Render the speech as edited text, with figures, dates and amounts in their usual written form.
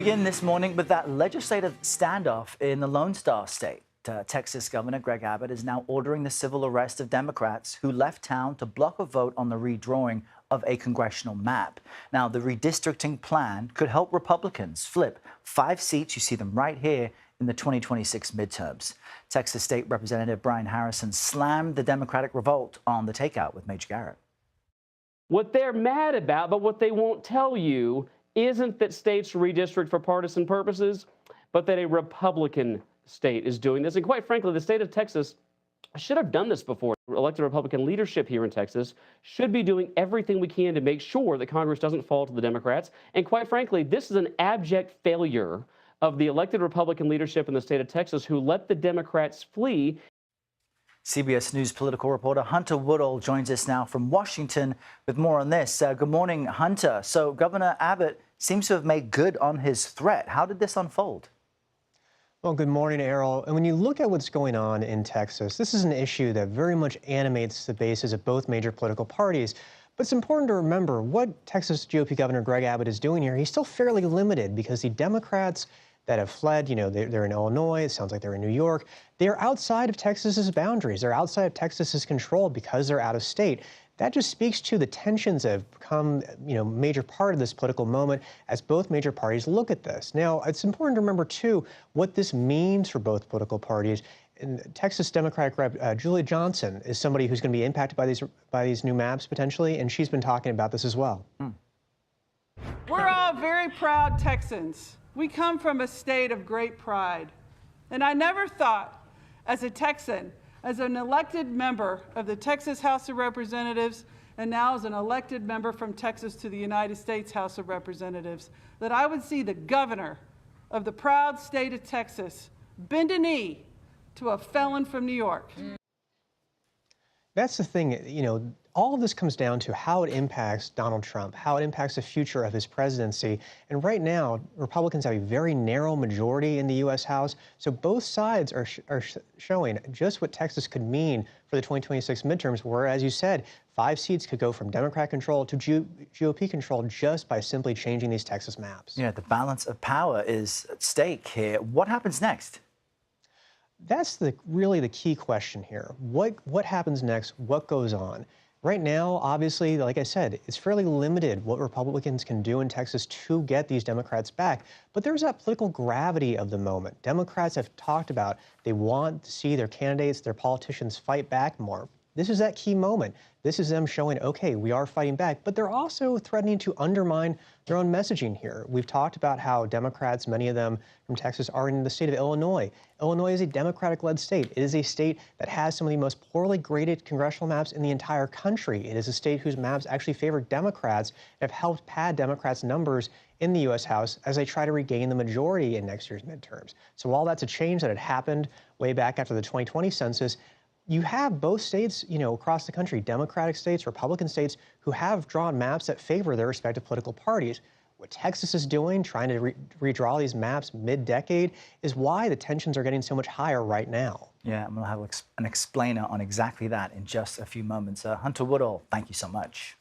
Begin this morning with that legislative standoff in the Lone Star State. Texas Governor Greg Abbott is now ordering the civil arrest of Democrats who left town to block a vote on the redrawing of a congressional map. Now, the redistricting plan could help Republicans flip 5 seats, you see them right here, in the 2026 midterms. Texas State Representative Brian Harrison slammed the Democratic revolt on the takeout with Major Garrett. What they're mad about, but what they won't tell you, isn't that states redistrict for partisan purposes, but that a Republican state is doing this. And quite frankly, the state of Texas should have done this before. Elected Republican leadership here in Texas should be doing everything we can to make sure that Congress doesn't fall to the Democrats. And quite frankly, this is an abject failure of the elected Republican leadership in the state of Texas who let the Democrats flee. CBS News political reporter Hunter Woodall joins us now from Washington with more on this. Good morning, Hunter. So Governor Abbott seems to have made good on his threat. How did this unfold? Well, good morning, Errol. And when you look at what's going on in Texas, this is an issue that very much animates the bases of both major political parties. But it's important to remember what Texas GOP Governor Greg Abbott is doing here. He's still fairly limited because the Democrats that have fled, they're in Illinois, it sounds like they're in New York. They're outside of Texas's boundaries. They're outside of Texas's control because they're out of state. That just speaks to the tensions that have become, major part of this political moment as both major parties look at this. Now, it's important to remember, too, what this means for both political parties. And Texas Democratic Rep. Julia Johnson is somebody who's going to be impacted by these new maps, potentially, and she's been talking about this as well. We're all very proud Texans. We come from a state of great pride. And I never thought, as a Texan, as an elected member of the Texas House of Representatives, and now as an elected member from Texas to the United States House of Representatives, that I would see the governor of the proud state of Texas bend a knee to a felon from New York. That's the thing, all of this comes down to how it impacts Donald Trump, how it impacts the future of his presidency. And right now, Republicans have a very narrow majority in the U.S. House. So both sides are showing just what Texas could mean for the 2026 midterms, where, as you said, 5 seats could go from Democrat control to GOP control just by simply changing these Texas maps. Yeah, the balance of power is at stake here. What happens next? That's really the key question here. What happens next? What goes on? Right now, obviously, like I said, it's fairly limited what Republicans can do in Texas to get these Democrats back. But there's that political gravity of the moment. Democrats have talked about they want to see their candidates, their politicians fight back more. This is that key moment. This is them showing, okay, we are fighting back, but they're also threatening to undermine their own messaging here. We've talked about how Democrats, many of them from Texas, are in the state of Illinois. Illinois is a Democratic-led state. It is a state that has some of the most poorly graded congressional maps in the entire country. It is a state whose maps actually favor Democrats and have helped pad Democrats' numbers in the U.S. House as they try to regain the majority in next year's midterms. So while that's a change that had happened way back after the 2020 census, you have both states, across the country, Democratic states, Republican states, who have drawn maps that favor their respective political parties. What Texas is doing, trying to redraw these maps mid-decade, is why the tensions are getting so much higher right now. Yeah, I'm going to have an explainer on exactly that in just a few moments. Hunter Woodall, thank you so much.